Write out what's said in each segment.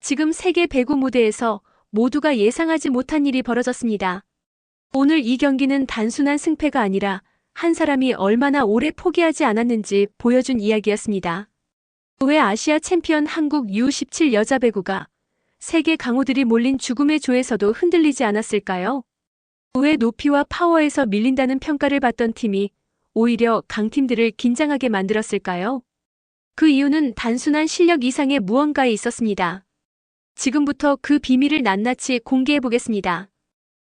지금 세계 배구 무대에서 모두가 예상하지 못한 일이 벌어졌습니다. 오늘 이 경기는 단순한 승패가 아니라 한 사람이 얼마나 오래 포기하지 않았는지 보여준 이야기였습니다. 왜 아시아 챔피언 한국 U17 여자 배구가 세계 강호들이 몰린 죽음의 조에서도 흔들리지 않았을까요? 왜 높이와 파워에서 밀린다는 평가를 받던 팀이 오히려 강팀들을 긴장하게 만들었을까요? 그 이유는 단순한 실력 이상의 무언가에 있었습니다. 지금부터 그 비밀을 낱낱이 공개해 보겠습니다.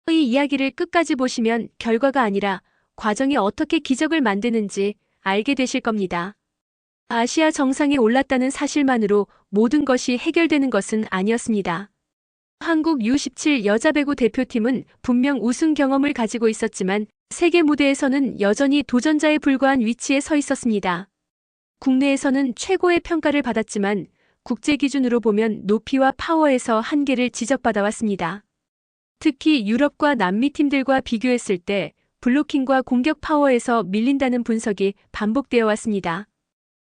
이 이야기를 끝까지 보시면 결과가 아니라 과정이 어떻게 기적을 만드는지 알게 되실 겁니다. 아시아 정상에 올랐다는 사실만으로 모든 것이 해결되는 것은 아니었습니다. 한국 U17 여자 배구 대표팀은 분명 우승 경험을 가지고 있었지만 세계 무대에서는 여전히 도전자에 불과한 위치에 서 있었습니다. 국내에서는 최고의 평가를 받았지만 국제 기준으로 보면 높이와 파워에서 한계를 지적받아왔습니다. 특히 유럽과 남미 팀들과 비교했을 때 블로킹과 공격 파워에서 밀린다는 분석이 반복되어 왔습니다.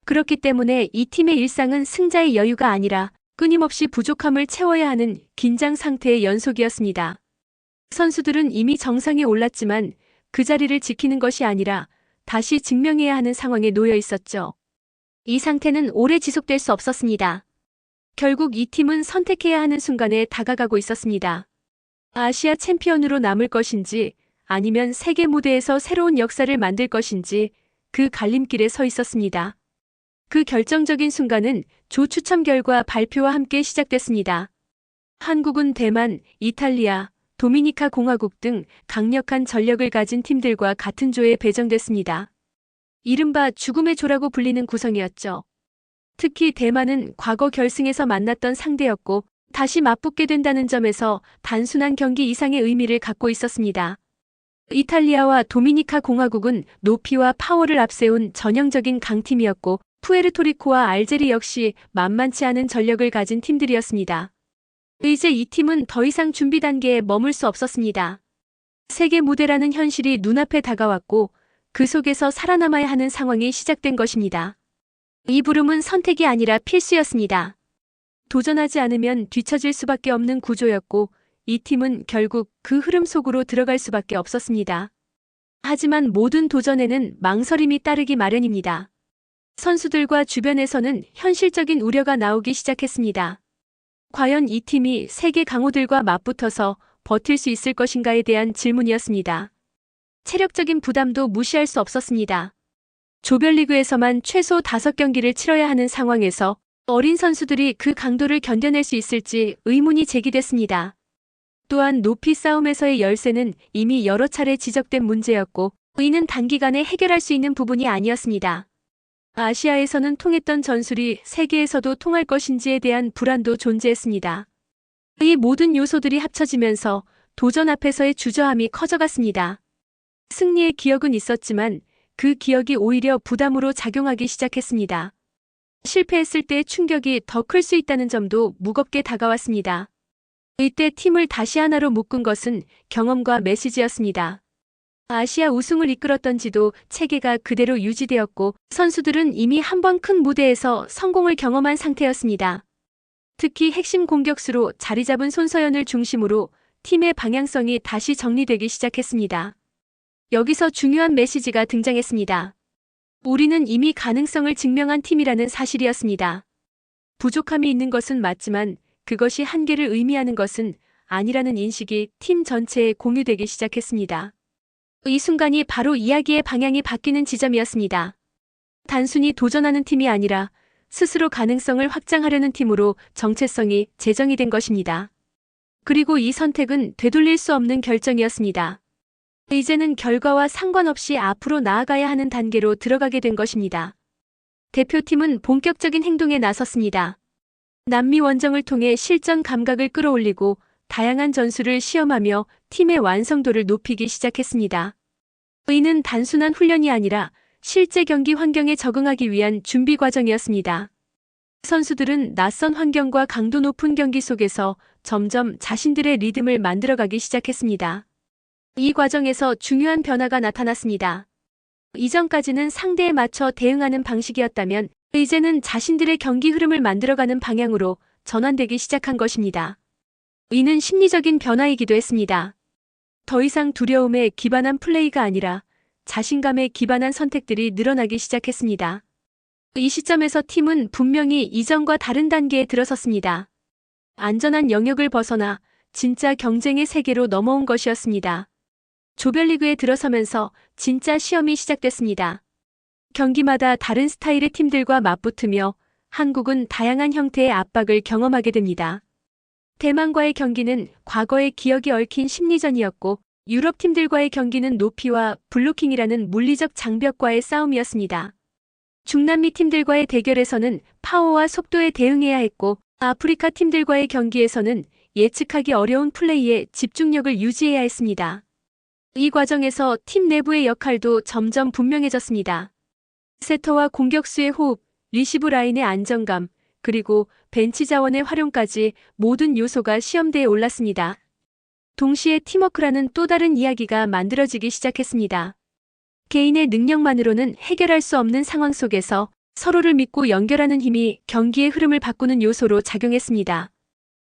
그렇기 때문에 이 팀의 일상은 승자의 여유가 아니라 끊임없이 부족함을 채워야 하는 긴장 상태의 연속이었습니다. 선수들은 이미 정상에 올랐지만 그 자리를 지키는 것이 아니라 다시 증명해야 하는 상황에 놓여 있었죠. 이 상태는 오래 지속될 수 없었습니다. 결국 이 팀은 선택해야 하는 순간에 다가가고 있었습니다. 아시아 챔피언으로 남을 것인지 아니면 세계 무대에서 새로운 역사를 만들 것인지 그 갈림길에 서 있었습니다. 그 결정적인 순간은 조 추첨 결과 발표와 함께 시작됐습니다. 한국은 대만, 이탈리아, 도미니카 공화국 등 강력한 전력을 가진 팀들과 같은 조에 배정됐습니다. 이른바 죽음의 조라고 불리는 구성이었죠. 특히 대만은 과거 결승에서 만났던 상대였고 다시 맞붙게 된다는 점에서 단순한 경기 이상의 의미를 갖고 있었습니다. 이탈리아와 도미니카 공화국은 높이와 파워를 앞세운 전형적인 강팀이었고 푸에르토리코와 알제리 역시 만만치 않은 전력을 가진 팀들이었습니다. 이제 이 팀은 더 이상 준비 단계에 머물 수 없었습니다. 세계 무대라는 현실이 눈앞에 다가왔고 그 속에서 살아남아야 하는 상황이 시작된 것입니다. 이 부름은 선택이 아니라 필수였습니다. 도전하지 않으면 뒤처질 수밖에 없는 구조였고 이 팀은 결국 그 흐름 속으로 들어갈 수밖에 없었습니다. 하지만 모든 도전에는 망설임이 따르기 마련입니다. 선수들과 주변에서는 현실적인 우려가 나오기 시작했습니다. 과연 이 팀이 세계 강호들과 맞붙어서 버틸 수 있을 것인가에 대한 질문이었습니다. 체력적인 부담도 무시할 수 없었습니다. 조별리그에서만 최소 5경기를 치러야 하는 상황에서 어린 선수들이 그 강도를 견뎌낼 수 있을지 의문이 제기됐습니다. 또한 높이 싸움에서의 열세는 이미 여러 차례 지적된 문제였고 이는 단기간에 해결할 수 있는 부분이 아니었습니다. 아시아에서는 통했던 전술이 세계에서도 통할 것인지에 대한 불안도 존재했습니다. 이 모든 요소들이 합쳐지면서 도전 앞에서의 주저함이 커져갔습니다. 승리의 기억은 있었지만 그 기억이 오히려 부담으로 작용하기 시작했습니다. 실패했을 때 충격이 더 클 수 있다는 점도 무겁게 다가왔습니다. 이때 팀을 다시 하나로 묶은 것은 경험과 메시지였습니다. 아시아 우승을 이끌었던 지도 체계가 그대로 유지되었고 선수들은 이미 한 번 큰 무대에서 성공을 경험한 상태였습니다. 특히 핵심 공격수로 자리 잡은 손서연을 중심으로 팀의 방향성이 다시 정리되기 시작했습니다. 여기서 중요한 메시지가 등장했습니다. 우리는 이미 가능성을 증명한 팀이라는 사실이었습니다. 부족함이 있는 것은 맞지만 그것이 한계를 의미하는 것은 아니라는 인식이 팀 전체에 공유되기 시작했습니다. 이 순간이 바로 이야기의 방향이 바뀌는 지점이었습니다. 단순히 도전하는 팀이 아니라 스스로 가능성을 확장하려는 팀으로 정체성이 재정이 된 것입니다. 그리고 이 선택은 되돌릴 수 없는 결정이었습니다. 이제는 결과와 상관없이 앞으로 나아가야 하는 단계로 들어가게 된 것입니다. 대표팀은 본격적인 행동에 나섰습니다. 남미 원정을 통해 실전 감각을 끌어올리고 다양한 전술을 시험하며 팀의 완성도를 높이기 시작했습니다. 이는 단순한 훈련이 아니라 실제 경기 환경에 적응하기 위한 준비 과정이었습니다. 선수들은 낯선 환경과 강도 높은 경기 속에서 점점 자신들의 리듬을 만들어가기 시작했습니다. 이 과정에서 중요한 변화가 나타났습니다. 이전까지는 상대에 맞춰 대응하는 방식이었다면 이제는 자신들의 경기 흐름을 만들어가는 방향으로 전환되기 시작한 것입니다. 이는 심리적인 변화이기도 했습니다. 더 이상 두려움에 기반한 플레이가 아니라 자신감에 기반한 선택들이 늘어나기 시작했습니다. 이 시점에서 팀은 분명히 이전과 다른 단계에 들어섰습니다. 안전한 영역을 벗어나 진짜 경쟁의 세계로 넘어온 것이었습니다. 조별리그에 들어서면서 진짜 시험이 시작됐습니다. 경기마다 다른 스타일의 팀들과 맞붙으며 한국은 다양한 형태의 압박을 경험하게 됩니다. 대만과의 경기는 과거의 기억이 얽힌 심리전이었고, 유럽 팀들과의 경기는 높이와 블로킹이라는 물리적 장벽과의 싸움이었습니다. 중남미 팀들과의 대결에서는 파워와 속도에 대응해야 했고, 아프리카 팀들과의 경기에서는 예측하기 어려운 플레이에 집중력을 유지해야 했습니다. 이 과정에서 팀 내부의 역할도 점점 분명해졌습니다. 세터와 공격수의 호흡, 리시브 라인의 안정감, 그리고 벤치 자원의 활용까지 모든 요소가 시험대에 올랐습니다. 동시에 팀워크라는 또 다른 이야기가 만들어지기 시작했습니다. 개인의 능력만으로는 해결할 수 없는 상황 속에서 서로를 믿고 연결하는 힘이 경기의 흐름을 바꾸는 요소로 작용했습니다.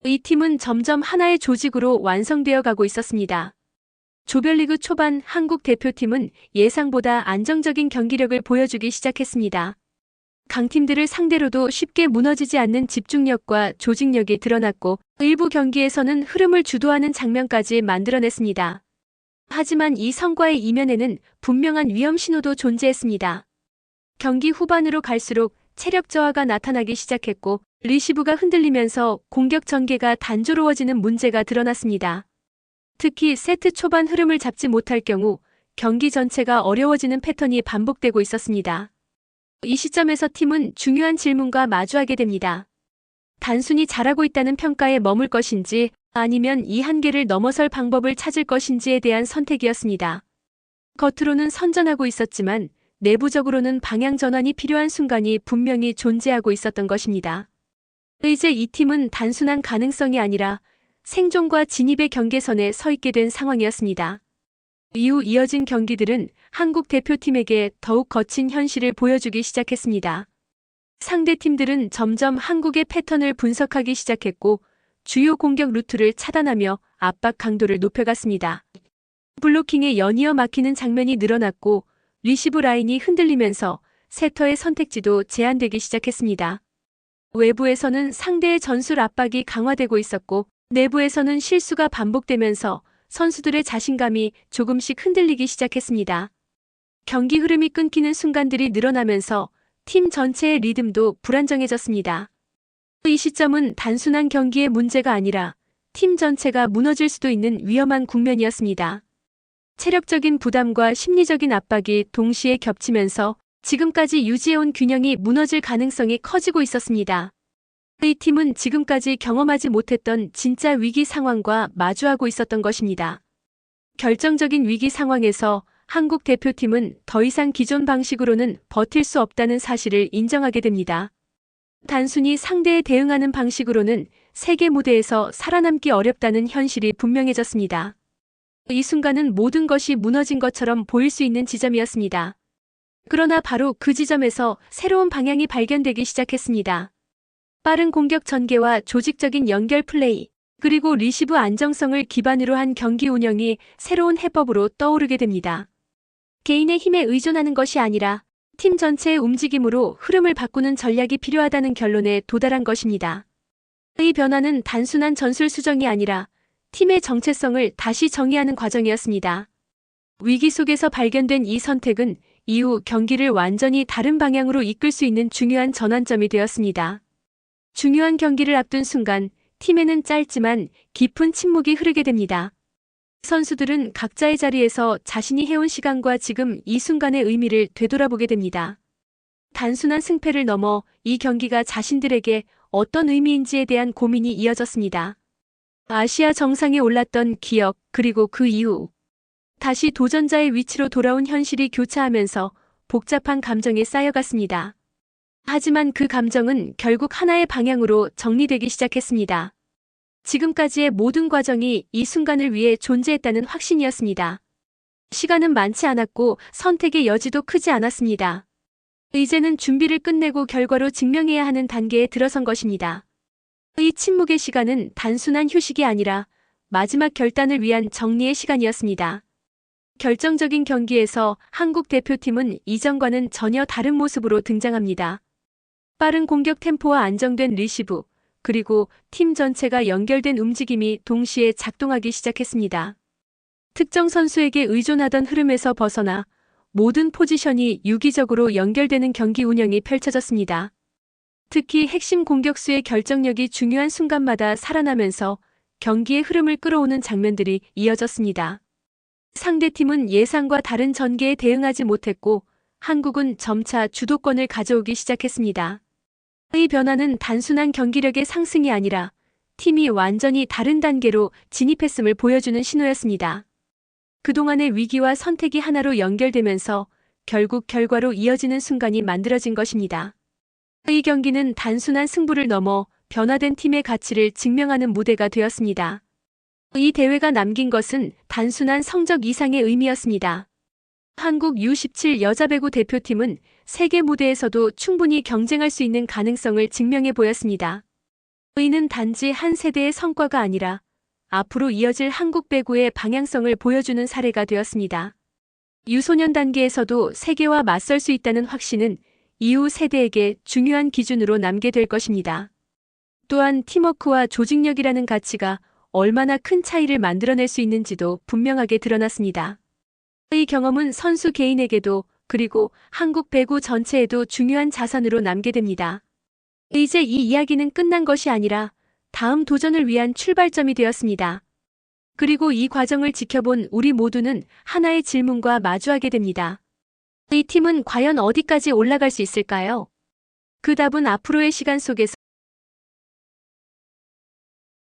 이 팀은 점점 하나의 조직으로 완성되어 가고 있었습니다. 조별리그 초반 한국 대표팀은 예상보다 안정적인 경기력을 보여주기 시작했습니다. 강팀들을 상대로도 쉽게 무너지지 않는 집중력과 조직력이 드러났고, 일부 경기에서는 흐름을 주도하는 장면까지 만들어냈습니다. 하지만 이 성과의 이면에는 분명한 위험 신호도 존재했습니다. 경기 후반으로 갈수록 체력 저하가 나타나기 시작했고, 리시브가 흔들리면서 공격 전개가 단조로워지는 문제가 드러났습니다. 특히 세트 초반 흐름을 잡지 못할 경우 경기 전체가 어려워지는 패턴이 반복되고 있었습니다. 이 시점에서 팀은 중요한 질문과 마주하게 됩니다. 단순히 잘하고 있다는 평가에 머물 것인지, 아니면 이 한계를 넘어설 방법을 찾을 것인지에 대한 선택이었습니다. 겉으로는 선전하고 있었지만 내부적으로는 방향 전환이 필요한 순간이 분명히 존재하고 있었던 것입니다. 이제 이 팀은 단순한 가능성이 아니라 생존과 진입의 경계선에 서 있게 된 상황이었습니다. 이후 이어진 경기들은 한국 대표팀에게 더욱 거친 현실을 보여주기 시작했습니다. 상대 팀들은 점점 한국의 패턴을 분석하기 시작했고, 주요 공격 루트를 차단하며 압박 강도를 높여갔습니다. 블로킹에 연이어 막히는 장면이 늘어났고, 리시브 라인이 흔들리면서 세터의 선택지도 제한되기 시작했습니다. 외부에서는 상대의 전술 압박이 강화되고 있었고, 내부에서는 실수가 반복되면서 선수들의 자신감이 조금씩 흔들리기 시작했습니다. 경기 흐름이 끊기는 순간들이 늘어나면서 팀 전체의 리듬도 불안정해졌습니다. 이 시점은 단순한 경기의 문제가 아니라 팀 전체가 무너질 수도 있는 위험한 국면이었습니다. 체력적인 부담과 심리적인 압박이 동시에 겹치면서 지금까지 유지해온 균형이 무너질 가능성이 커지고 있었습니다. 이 팀은 지금까지 경험하지 못했던 진짜 위기 상황과 마주하고 있었던 것입니다. 결정적인 위기 상황에서 한국 대표팀은 더 이상 기존 방식으로는 버틸 수 없다는 사실을 인정하게 됩니다. 단순히 상대에 대응하는 방식으로는 세계 무대에서 살아남기 어렵다는 현실이 분명해졌습니다. 이 순간은 모든 것이 무너진 것처럼 보일 수 있는 지점이었습니다. 그러나 바로 그 지점에서 새로운 방향이 발견되기 시작했습니다. 빠른 공격 전개와 조직적인 연결 플레이, 그리고 리시브 안정성을 기반으로 한 경기 운영이 새로운 해법으로 떠오르게 됩니다. 개인의 힘에 의존하는 것이 아니라 팀 전체의 움직임으로 흐름을 바꾸는 전략이 필요하다는 결론에 도달한 것입니다. 이 변화는 단순한 전술 수정이 아니라 팀의 정체성을 다시 정의하는 과정이었습니다. 위기 속에서 발견된 이 선택은 이후 경기를 완전히 다른 방향으로 이끌 수 있는 중요한 전환점이 되었습니다. 중요한 경기를 앞둔 순간 팀에는 짧지만 깊은 침묵이 흐르게 됩니다. 선수들은 각자의 자리에서 자신이 해온 시간과 지금 이 순간의 의미를 되돌아보게 됩니다. 단순한 승패를 넘어 이 경기가 자신들에게 어떤 의미인지에 대한 고민이 이어졌습니다. 아시아 정상에 올랐던 기억, 그리고 그 이후 다시 도전자의 위치로 돌아온 현실이 교차하면서 복잡한 감정이 쌓여갔습니다. 하지만 그 감정은 결국 하나의 방향으로 정리되기 시작했습니다. 지금까지의 모든 과정이 이 순간을 위해 존재했다는 확신이었습니다. 시간은 많지 않았고 선택의 여지도 크지 않았습니다. 이제는 준비를 끝내고 결과로 증명해야 하는 단계에 들어선 것입니다. 이 침묵의 시간은 단순한 휴식이 아니라 마지막 결단을 위한 정리의 시간이었습니다. 결정적인 경기에서 한국 대표팀은 이전과는 전혀 다른 모습으로 등장합니다. 빠른 공격 템포와 안정된 리시브, 그리고 팀 전체가 연결된 움직임이 동시에 작동하기 시작했습니다. 특정 선수에게 의존하던 흐름에서 벗어나 모든 포지션이 유기적으로 연결되는 경기 운영이 펼쳐졌습니다. 특히 핵심 공격수의 결정력이 중요한 순간마다 살아나면서 경기의 흐름을 끌어오는 장면들이 이어졌습니다. 상대팀은 예상과 다른 전개에 대응하지 못했고 한국은 점차 주도권을 가져오기 시작했습니다. 이 변화는 단순한 경기력의 상승이 아니라 팀이 완전히 다른 단계로 진입했음을 보여주는 신호였습니다. 그동안의 위기와 선택이 하나로 연결되면서 결국 결과로 이어지는 순간이 만들어진 것입니다. 이 경기는 단순한 승부를 넘어 변화된 팀의 가치를 증명하는 무대가 되었습니다. 이 대회가 남긴 것은 단순한 성적 이상의 의미였습니다. 한국 U17 여자배구 대표팀은 세계 무대에서도 충분히 경쟁할 수 있는 가능성을 증명해 보였습니다. 이는 단지 한 세대의 성과가 아니라 앞으로 이어질 한국 배구의 방향성을 보여주는 사례가 되었습니다. 유소년 단계에서도 세계와 맞설 수 있다는 확신은 이후 세대에게 중요한 기준으로 남게 될 것입니다. 또한 팀워크와 조직력이라는 가치가 얼마나 큰 차이를 만들어낼 수 있는지도 분명하게 드러났습니다. 이 경험은 선수 개인에게도 그리고 한국 배구 전체에도 중요한 자산으로 남게 됩니다. 이제 이 이야기는 끝난 것이 아니라 다음 도전을 위한 출발점이 되었습니다. 그리고 이 과정을 지켜본 우리 모두는 하나의 질문과 마주하게 됩니다. 이 팀은 과연 어디까지 올라갈 수 있을까요? 그 답은 앞으로의 시간 속에서